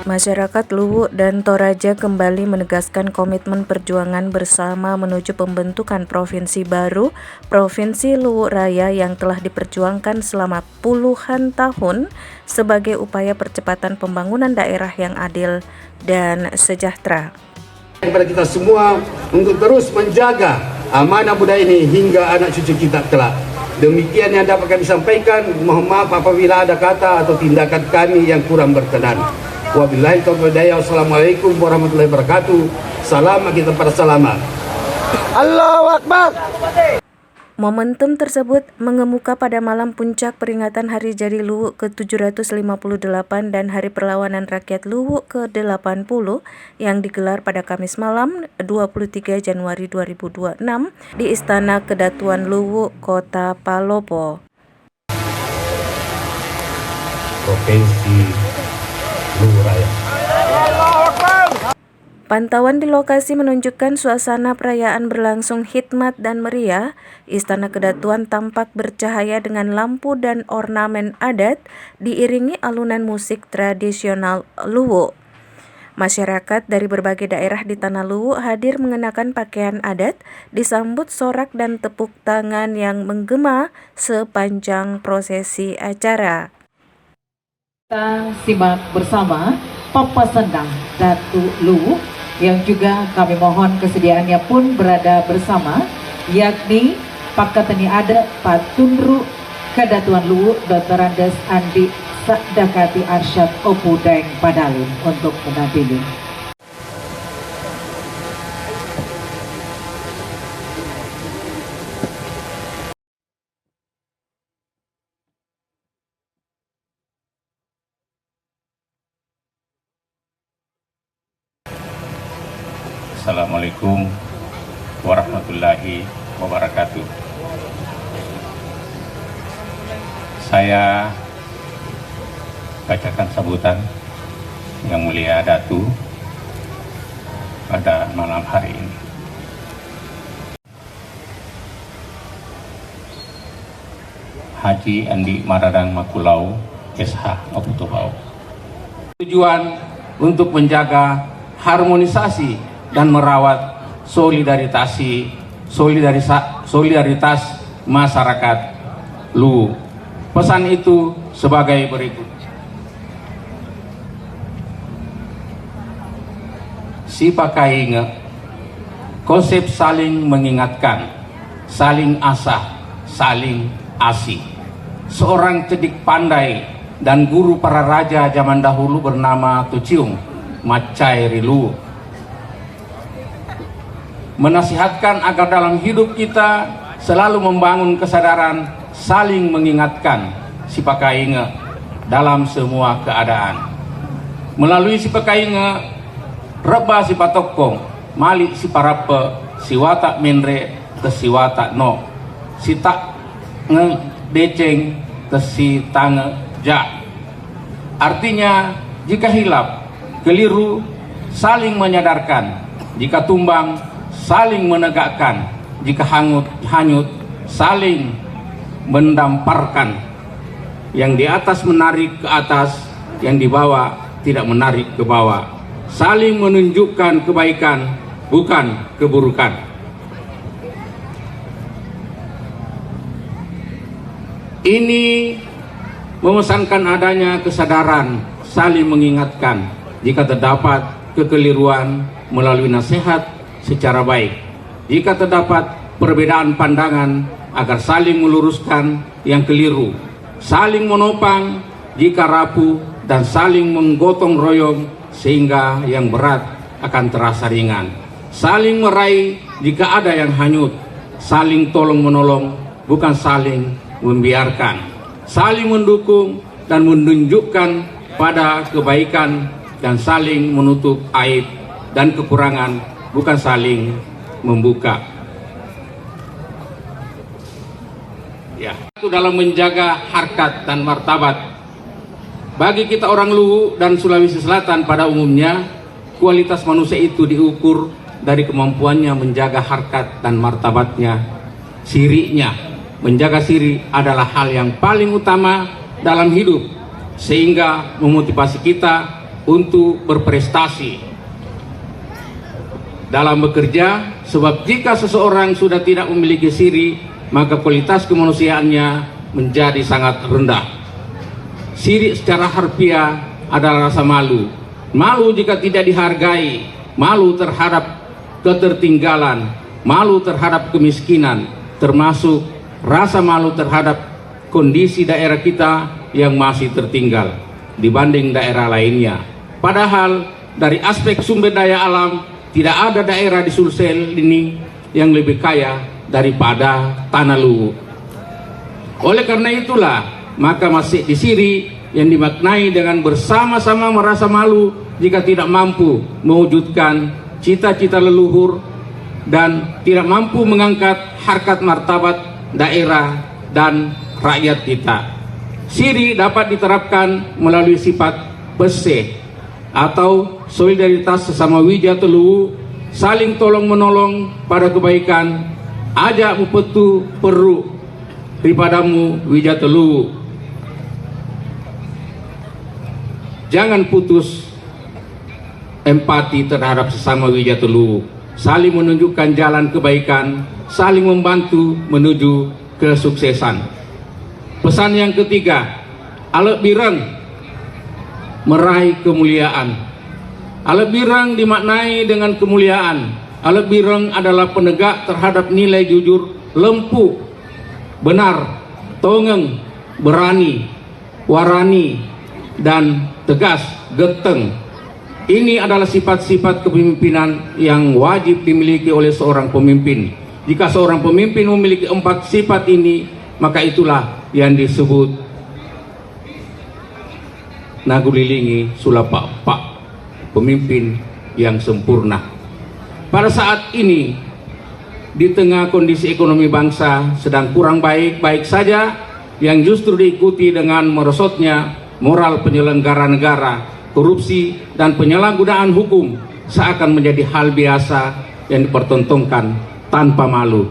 Masyarakat Luwu dan Toraja kembali menegaskan komitmen perjuangan bersama menuju pembentukan provinsi baru, Provinsi Luwu Raya yang telah diperjuangkan selama puluhan tahun sebagai upaya percepatan pembangunan daerah yang adil dan sejahtera. Kepada kita semua untuk terus menjaga amanah budaya ini hingga anak cucu kita kelak. Demikian yang dapat kami sampaikan. Mohon maaf apabila ada kata atau tindakan kami yang kurang berkenan. Wabillahi taufiq wal hidayah. Wassalamualaikum warahmatullahi wabarakatuh. Selamat kita para selamat. Allahu Akbar. Momentum tersebut mengemuka pada malam puncak peringatan Hari Jadi Luwu ke-758 dan Hari Perlawanan Rakyat Luwu ke-80 yang digelar pada Kamis malam 23 Januari 2026 di Istana Kedatuan Luwu, Kota Palopo. Provinsi Luwu Raya. Pantauan di lokasi menunjukkan suasana perayaan berlangsung hikmat dan meriah. Istana Kedatuan tampak bercahaya dengan lampu dan ornamen adat, diiringi alunan musik tradisional Luwu. Masyarakat dari berbagai daerah di Tanah Luwu hadir mengenakan pakaian adat, disambut sorak dan tepuk tangan yang menggema sepanjang prosesi acara. Kita simak bersama Papa Sendang Datu Luwu yang juga kami mohon kesediaannya pun berada bersama, yakni Pakatani Adat Patunru Kedatuan Luwu Dr. Andes Andi Sakdakati Arsyad Opu Daeng Padalin untuk menampingi. Assalamualaikum warahmatullahi wabarakatuh. Saya bacakan sambutan Yang Mulia Datu pada malam hari ini. Haji Andi Maradang Makulau SH Oputobau. Tujuan untuk menjaga harmonisasi dan merawat solidaritas masyarakat Luwu. Pesan itu sebagai berikut. Si pakai inge, konsep saling mengingatkan, saling asah, saling asih. Seorang cedik pandai dan guru para raja zaman dahulu bernama Tuciung Macai Rilu menasihatkan agar dalam hidup kita selalu membangun kesadaran saling mengingatkan si pakainge dalam semua keadaan. Melalui si pakainge, reba si patokong, malik si parape, si watak menre, ke si watak no, si tak ngedeceng, ke si tange ja. Artinya, jika hilap, keliru, saling menyadarkan, jika tumbang, saling menegakkan, jika hanyut, saling mendamparkan. Yang di atas menarik ke atas, yang di bawah tidak menarik ke bawah. Saling menunjukkan kebaikan, bukan keburukan. Ini memesankan adanya kesadaran, saling mengingatkan jika terdapat kekeliruan melalui nasihat secara baik. Jika terdapat perbedaan pandangan agar saling meluruskan yang keliru, saling menopang jika rapuh dan saling menggotong royong sehingga yang berat akan terasa ringan. Saling meraih jika ada yang hanyut, saling tolong menolong bukan saling membiarkan. Saling mendukung dan menunjukkan pada kebaikan dan saling menutup aib dan kekurangan, bukan saling membuka. Ya, itu dalam menjaga harkat dan martabat. Bagi kita orang Luwu dan Sulawesi Selatan pada umumnya, kualitas manusia itu diukur dari kemampuannya menjaga harkat dan martabatnya, sirinya. Menjaga siri adalah hal yang paling utama dalam hidup, sehingga memotivasi kita untuk berprestasi dalam bekerja, sebab jika seseorang sudah tidak memiliki siri, maka kualitas kemanusiaannya menjadi sangat rendah. Siri secara harfiah adalah rasa malu. Malu jika tidak dihargai, malu terhadap ketertinggalan, malu terhadap kemiskinan, termasuk rasa malu terhadap kondisi daerah kita yang masih tertinggal dibanding daerah lainnya. Padahal dari aspek sumber daya alam, tidak ada daerah di Sulsel ini yang lebih kaya daripada Tanah Luwu. Oleh karena itulah, maka masjid di Siri yang dimaknai dengan bersama-sama merasa malu jika tidak mampu mewujudkan cita-cita leluhur dan tidak mampu mengangkat harkat martabat daerah dan rakyat kita. Siri dapat diterapkan melalui sifat peseh atau solidaritas sesama Wijata Luwu, saling tolong menolong pada kebaikan, ajak mupetu peru ripadamu Wijata Luwu. Jangan putus empati terhadap sesama Wijata Luwu, saling menunjukkan jalan kebaikan, saling membantu menuju kesuksesan. Pesan yang ketiga, Alek Bireng meraih kemuliaan. Alek Bireng dimaknai dengan kemuliaan. Alek Bireng adalah penegak terhadap nilai jujur, lempu, benar, tongeng, berani, warani, dan tegas, geteng. Ini adalah sifat-sifat kepemimpinan yang wajib dimiliki oleh seorang pemimpin. Jika seorang pemimpin memiliki 4 sifat ini, maka itulah yang disebut Nagulilingi Sulapa Pak, pemimpin yang sempurna. Pada saat ini, di tengah kondisi ekonomi bangsa sedang kurang baik-baik saja, yang justru diikuti dengan merosotnya moral penyelenggara negara, korupsi, dan penyalahgunaan hukum seakan menjadi hal biasa yang dipertontonkan tanpa malu.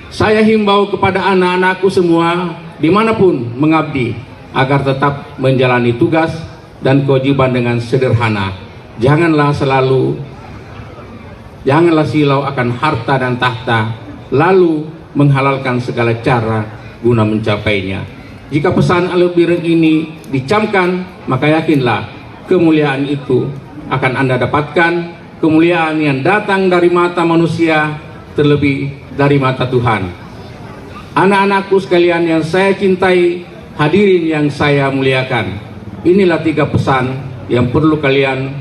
Saya himbau kepada anak-anakku semua dimanapun mengabdi agar tetap menjalani tugas dan kewajiban dengan sederhana. Janganlah silau akan harta dan tahta, lalu menghalalkan segala cara guna mencapainya. Jika pesan Alek Bireng ini dicamkan, maka yakinlah kemuliaan itu akan Anda dapatkan, kemuliaan yang datang dari mata manusia, terlebih dari mata Tuhan. Anak-anakku sekalian yang saya cintai, hadirin yang saya muliakan, inilah 3 pesan yang perlu kalian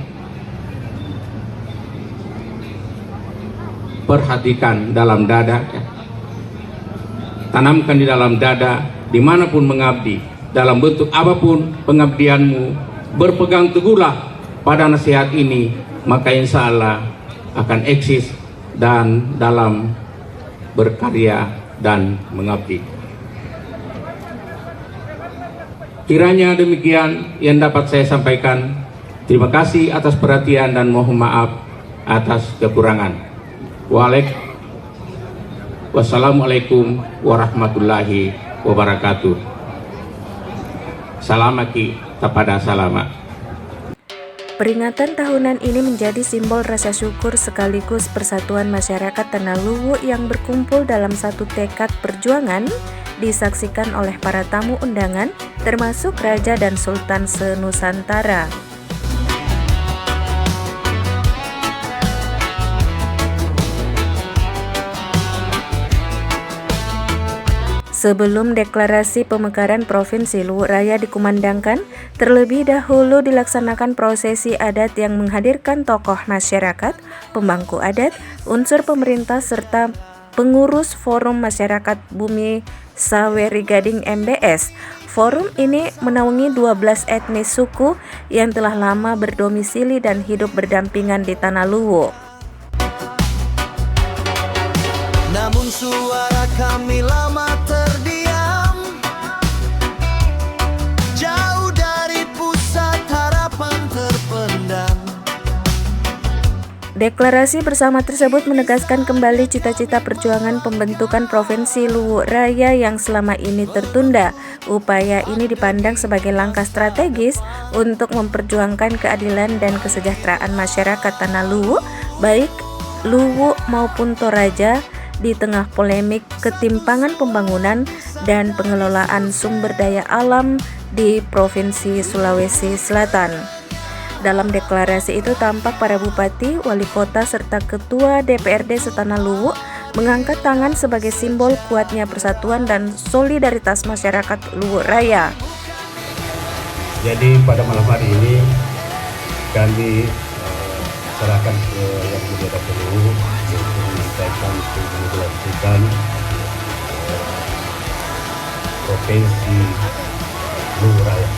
perhatikan dalam dada, tanamkan di dalam dada, dimanapun mengabdi, dalam bentuk apapun pengabdianmu, berpegang teguhlah pada nasihat ini, maka insya Allah akan eksis dan dalam berkarya dan mengabdi. Kiranya demikian yang dapat saya sampaikan. Terima kasih atas perhatian dan mohon maaf atas kekurangan. Wassalamualaikum warahmatullahi wabarakatuh. Salamaki tapada salama. Peringatan tahunan ini menjadi simbol rasa syukur sekaligus persatuan masyarakat Tanah Luwu yang berkumpul dalam satu tekad perjuangan, disaksikan oleh para tamu undangan termasuk Raja dan Sultan se-Nusantara. Sebelum deklarasi pemekaran Provinsi Luwu Raya dikumandangkan, terlebih dahulu dilaksanakan prosesi adat yang menghadirkan tokoh masyarakat, pemangku adat, unsur pemerintah, serta pengurus Forum Masyarakat Bumi Saweri Gading MBS. Forum ini menaungi 12 etnis suku yang telah lama berdomisili dan hidup berdampingan di Tanah Luwu. Namun suara kami lama terdiam, jauh dari pusat harapan terpendam. Deklarasi bersama tersebut menegaskan kembali cita-cita perjuangan pembentukan Provinsi Luwu Raya yang selama ini tertunda. Upaya ini dipandang sebagai langkah strategis untuk memperjuangkan keadilan dan kesejahteraan masyarakat Tanah Luwu, baik Luwu maupun Toraja, di tengah polemik ketimpangan pembangunan dan pengelolaan sumber daya alam di Provinsi Sulawesi Selatan. Dalam deklarasi itu tampak para bupati, wali kota, serta ketua DPRD setanah Luwu mengangkat tangan sebagai simbol kuatnya persatuan dan solidaritas masyarakat Luwu Raya. Jadi pada malam hari ini kami serahkan ke Yang Mulia Datuk Luwu untuk menyampaikan untuk mendeklarasikan Provinsi Luwu Raya.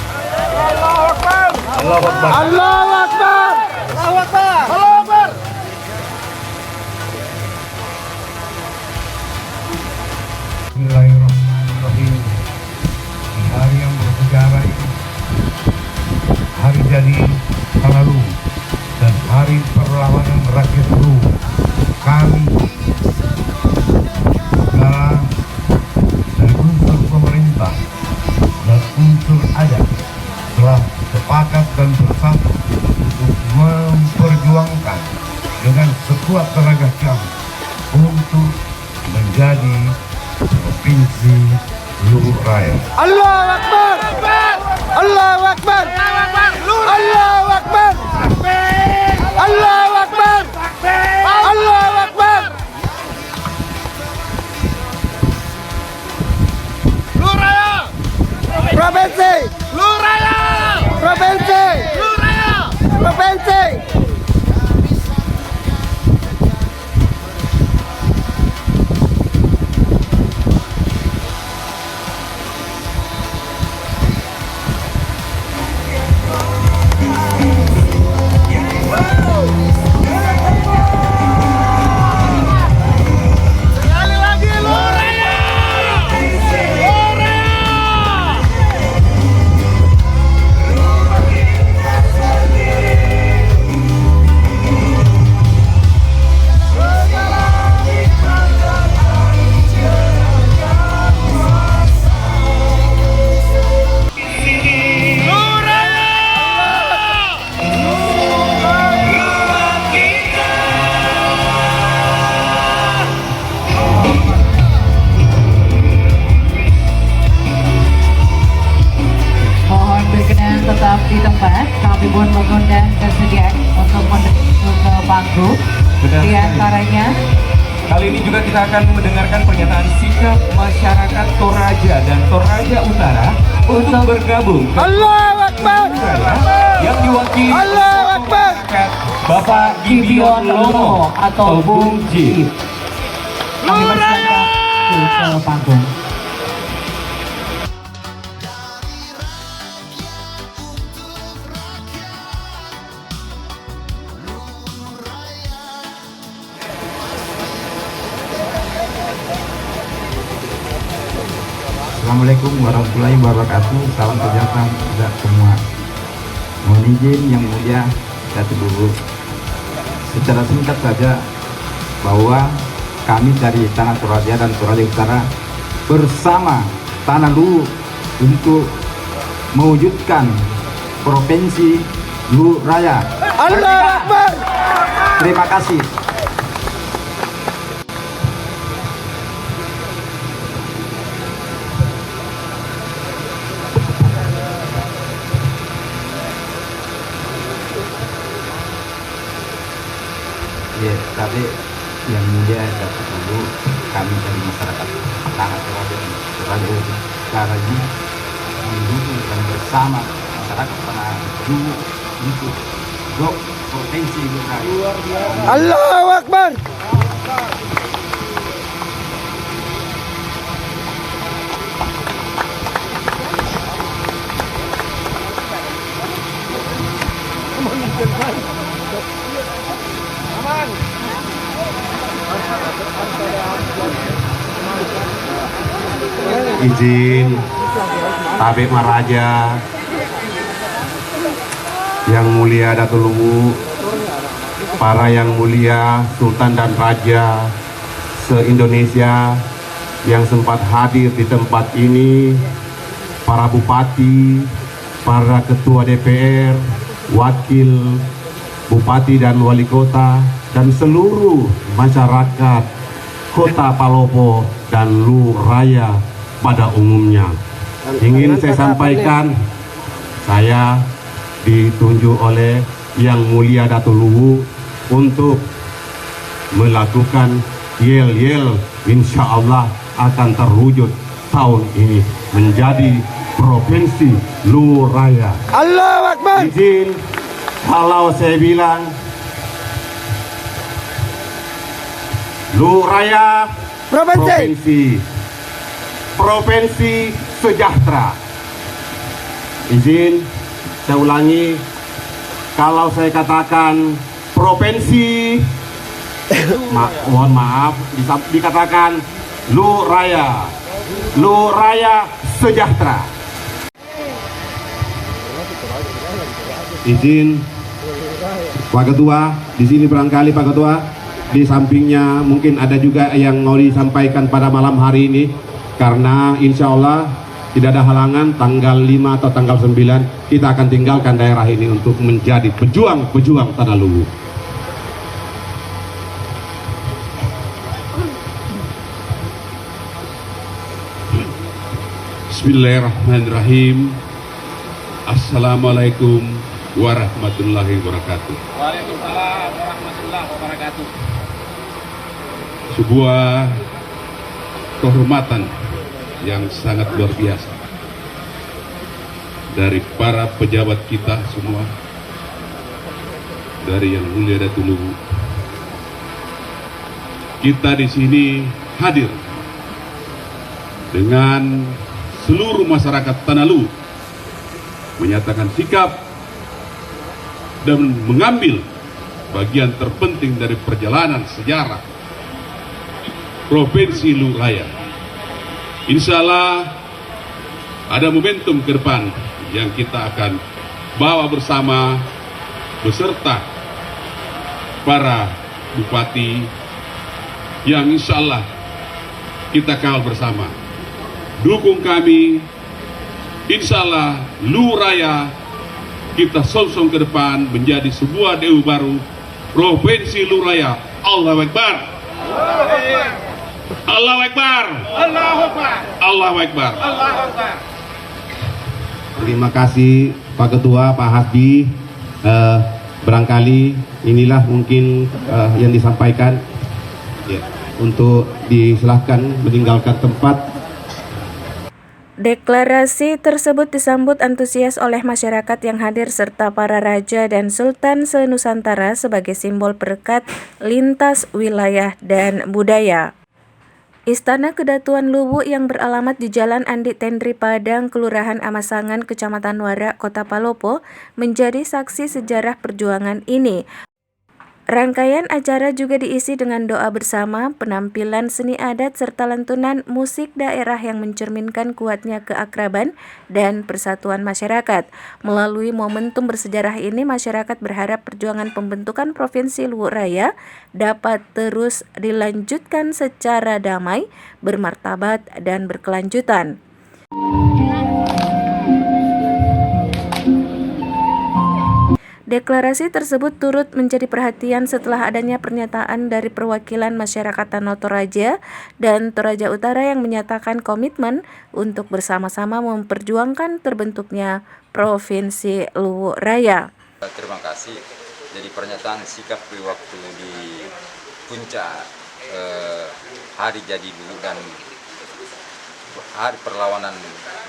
Allahu Akbar! Allahu Akbar! Allahu Akbar! Allahu Akbar! Allahu Akbar! Bismillahirrahmanirrahim. Di hari yang bersejarah ini, hari jadi Tanah Luwu dan hari perlawanan rakyat Luwu, kami segala dari unsur pemerintah dan unsur adat telah sepakat dan bersatu untuk memperjuangkan dengan sekuat tenaga kami untuk menjadi Provinsi Luwu Raya. Allahu Akbar! Allahu Akbar! Allahu Akbar! Allahu Akbar! Allahu Akbar! Luwu Raya! Provinsi! Luwu Raya! Provinsi! Luwu Raya! Provinsi! Tetap di tempat, kami pun mengundang kesediaan untuk menuju ke panggung. Di antaranya, Kali ini juga kita akan mendengarkan pernyataan sikap masyarakat Toraja dan Toraja Utara untuk bergabung ke Allahu Akbar! yang diwakili Allahu Akbar! Bapak Gideon Lomo atau Bung Jip. kami bersiap ke panggung. Assalamualaikum warahmatullahi wabarakatuh. Salam sejahtera kita semua. Mohon izin Yang Mulia Datuk Luwu, secara singkat saja bahwa kami dari Tanah Toraja dan Toraja Utara bersama Tanah Luwu untuk mewujudkan Provinsi Luwu Raya. Allahu Akbar! Terima kasih. Ya, tadi Yang Mulia Datuk Luwu, kami dari masyarakat Tanah Toraja dan Toraja Utara ini mendukung dan bersama masyarakat Tanah Luwu untuk Provinsi Luwu Raya. Allahu Akbar! Izin Tabik Maraja, Yang Mulia Datuk Luwu, para yang mulia Sultan dan Raja se-Indonesia yang sempat hadir di tempat ini, para bupati, para ketua DPR, wakil bupati dan wali kota, dan seluruh masyarakat Kota Palopo dan Luwu Raya pada umumnya. Ingin saya sampaikan, saya ditunjuk oleh Yang Mulia Datuk Luwu untuk melakukan yel-yel, insya Allah akan terwujud tahun ini menjadi Provinsi Luwu Raya. Allahu Akbar. Izin kalau saya bilang Luwu Raya Provinsi sejahtera. Izin saya ulangi, kalau saya katakan provinsi, mohon maaf, dikatakan Luwu Raya sejahtera. Izin Pak Ketua, di sini barangkali Pak Ketua, di sampingnya mungkin ada juga yang mau disampaikan pada malam hari ini, karena insya Allah tidak ada halangan tanggal 5 atau tanggal 9 kita akan tinggalkan daerah ini untuk menjadi pejuang-pejuang Tanah Luwu. Bismillahirrahmanirrahim. Assalamualaikum warahmatullahi wabarakatuh. Waalaikumsalam warahmatullahi wabarakatuh. Sebuah kehormatan yang sangat luar biasa dari para pejabat kita semua, dari Yang Mulia Datuk Luwu. Kita di sini hadir dengan seluruh masyarakat Tanah Luwu menyatakan sikap dan mengambil bagian terpenting dari perjalanan sejarah Provinsi Luwu Raya. Insya Allah ada momentum ke depan yang kita akan bawa bersama beserta para bupati yang insya Allah kita kawal bersama. Dukung kami, insya Allah Luwu Raya kita sosong ke depan menjadi sebuah DU baru, Provinsi Luwu Raya. Allahu Akbar. Allahu Akbar. Allahu Akbar. Allahu Akbar. Allahu Akbar. Terima kasih Pak Ketua, Pak Hasbi. Barangkali inilah mungkin yang disampaikan, ya, untuk disilahkan meninggalkan tempat. Deklarasi tersebut disambut antusias oleh masyarakat yang hadir serta para raja dan sultan se-Nusantara sebagai simbol perekat lintas wilayah dan budaya. Istana Kedatuan Luwu yang beralamat di Jalan Andi Tendri Padang, Kelurahan Amasangan, Kecamatan Warak, Kota Palopo, menjadi saksi sejarah perjuangan ini. Rangkaian acara juga diisi dengan doa bersama, penampilan seni adat, serta lantunan musik daerah yang mencerminkan kuatnya keakraban dan persatuan masyarakat. Melalui momentum bersejarah ini, masyarakat berharap perjuangan pembentukan Provinsi Luwu Raya dapat terus dilanjutkan secara damai, bermartabat, dan berkelanjutan. Deklarasi tersebut turut menjadi perhatian setelah adanya pernyataan dari perwakilan masyarakat Tanah Toraja dan Toraja Utara yang menyatakan komitmen untuk bersama-sama memperjuangkan terbentuknya Provinsi Luwu Raya. Terima kasih. Jadi pernyataan sikap di waktu di puncak hari jadi Luwu dan hari perlawanan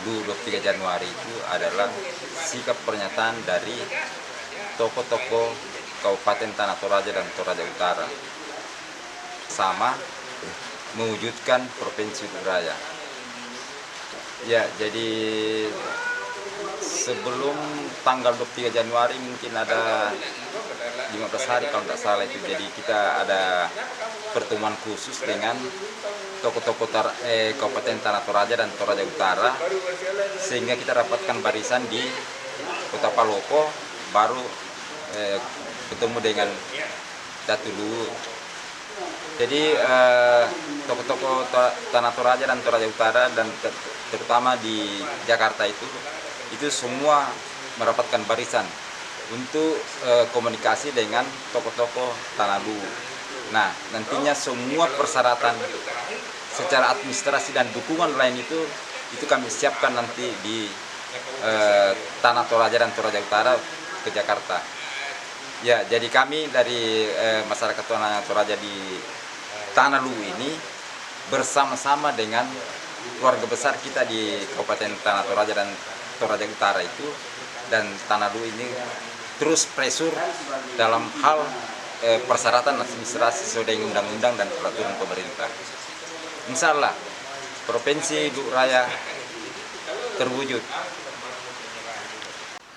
Luwu 23 Januari itu adalah sikap pernyataan dari tokoh-tokoh Kabupaten Tanah Toraja dan Toraja Utara sama mewujudkan Provinsi Luwu Raya. Ya, jadi sebelum tanggal 23 Januari mungkin ada 15 hari kalau tidak salah itu, jadi kita ada pertemuan khusus dengan tokoh-tokoh Kabupaten Tanah Toraja dan Toraja Utara, sehingga kita dapatkan barisan di Kota Palopo, baru bertemu dengan Datuk Luwu. Jadi tokoh-tokoh Tanah Toraja dan Toraja Utara dan terutama di Jakarta itu semua mendapatkan barisan untuk komunikasi dengan tokoh-tokoh Tanah Luwu. Nah, nantinya semua persyaratan secara administrasi dan dukungan lain itu kami siapkan nanti di Tanah Toraja dan Toraja Utara ke Jakarta. Ya, jadi kami dari masyarakat Tanah Toraja di Tanah Luwu ini bersama-sama dengan keluarga besar kita di Kabupaten Tanah Toraja dan Toraja Utara itu, dan Tanah Luwu ini terus pressure dalam hal persyaratan administrasi sesuai dengan undang-undang dan peraturan pemerintah. Insya Allah Provinsi Luwu Raya terwujud.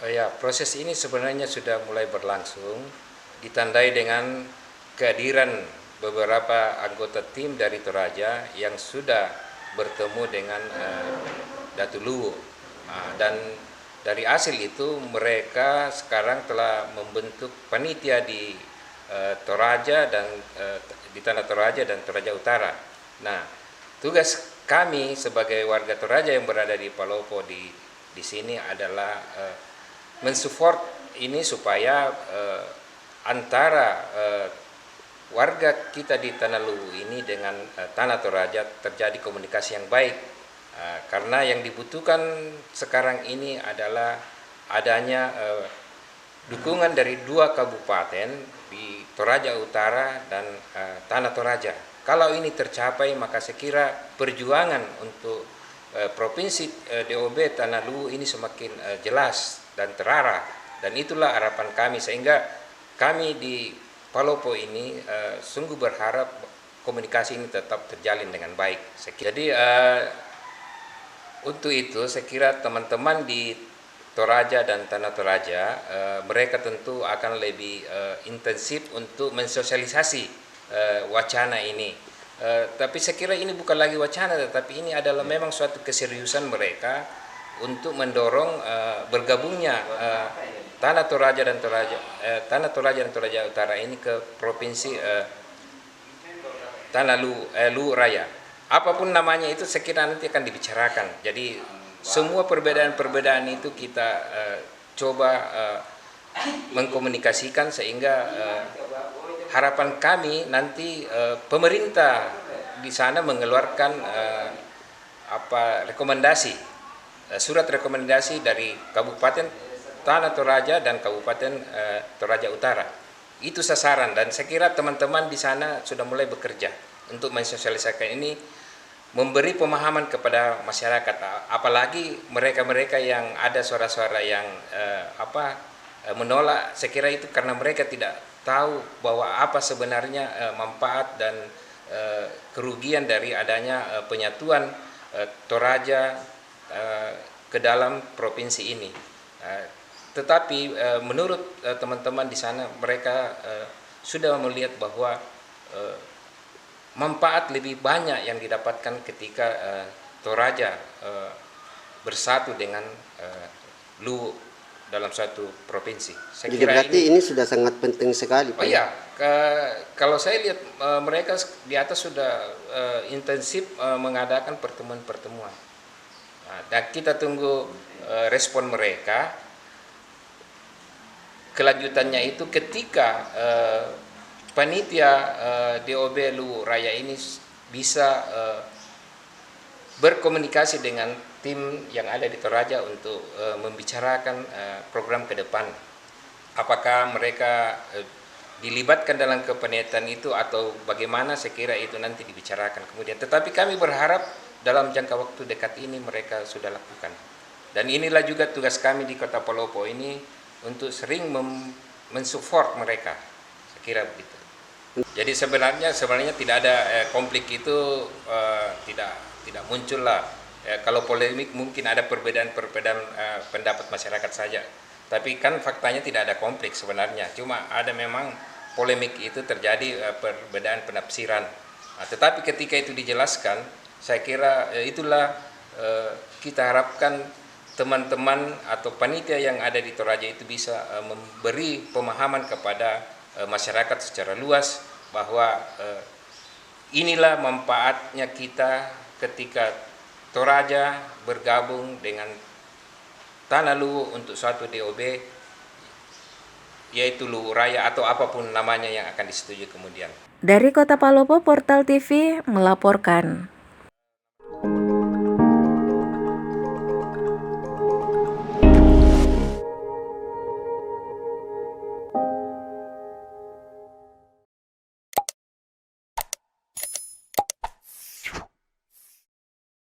Ya, proses ini sebenarnya sudah mulai berlangsung, ditandai dengan kehadiran beberapa anggota tim dari Toraja yang sudah bertemu dengan Datuk Luwu. Dan dari hasil itu mereka sekarang telah membentuk panitia di Toraja dan di Tanah Toraja dan Toraja Utara. Nah, tugas kami sebagai warga Toraja yang berada di Palopo di sini adalah mensupport ini supaya antara warga kita di Tanah Luwu ini dengan Tanah Toraja terjadi komunikasi yang baik, karena yang dibutuhkan sekarang ini adalah adanya dukungan dari dua kabupaten di Toraja Utara dan Tanah Toraja. Kalau ini tercapai, maka saya kira perjuangan untuk Provinsi DOB Tanah Luwu ini semakin jelas dan terarah, dan itulah harapan kami, sehingga kami di Palopo ini sungguh berharap komunikasi ini tetap terjalin dengan baik. Jadi untuk itu saya kira teman-teman di Toraja dan Tanah Toraja mereka tentu akan lebih intensif untuk mensosialisasi wacana ini. Tapi saya kira ini bukan lagi wacana, tetapi ini adalah memang suatu keseriusan mereka untuk mendorong bergabungnya Tanah Toraja dan Toraja Utara ini ke Provinsi Tanah Luwu Raya. Apapun namanya itu saya kira nanti akan dibicarakan. Jadi semua perbedaan-perbedaan itu kita coba mengkomunikasikan, sehingga harapan kami nanti pemerintah di sana mengeluarkan surat rekomendasi dari Kabupaten Tanah Toraja dan Kabupaten Toraja Utara. Itu sasaran, dan saya kira teman-teman di sana sudah mulai bekerja untuk mensosialisasikan ini, memberi pemahaman kepada masyarakat, apalagi mereka-mereka yang ada suara-suara yang menolak. Saya kira itu karena mereka tidak tahu bahwa apa sebenarnya manfaat dan kerugian dari adanya penyatuan Toraja ke dalam provinsi ini. Tetapi menurut teman-teman di sana, mereka sudah melihat bahwa manfaat lebih banyak yang didapatkan ketika Toraja bersatu dengan Luwu dalam suatu provinsi. Jadi berarti ini sudah sangat penting sekali, Pak. Oh iya, kalau saya lihat mereka di atas sudah intensif mengadakan pertemuan-pertemuan. Nah, dan kita tunggu respon mereka. Kelanjutannya itu ketika panitia DOB Luwu Raya ini bisa berkomunikasi dengan tim yang ada di Toraja untuk membicarakan program ke depan. Apakah mereka dilibatkan dalam kepanitiaan itu atau bagaimana, saya kira itu nanti dibicarakan kemudian. Tetapi kami berharap dalam jangka waktu dekat ini mereka sudah lakukan. Dan inilah juga tugas kami di Kota Palopo ini, untuk sering mensupport mereka. Saya kira begitu. Jadi sebenarnya tidak ada konflik itu, tidak muncul lah. Kalau polemik mungkin ada perbedaan pendapat masyarakat saja. Tapi kan faktanya tidak ada konflik sebenarnya. Cuma ada memang polemik itu terjadi perbedaan penafsiran. Nah, tetapi ketika itu dijelaskan, saya kira itulah kita harapkan teman-teman atau panitia yang ada di Toraja itu bisa memberi pemahaman kepada masyarakat secara luas bahwa inilah manfaatnya kita ketika Toraja bergabung dengan Tanah Luwu untuk suatu DOB, yaitu Luwu Raya atau apapun namanya yang akan disetujui kemudian. Dari Kota Palopo, Portal TV melaporkan.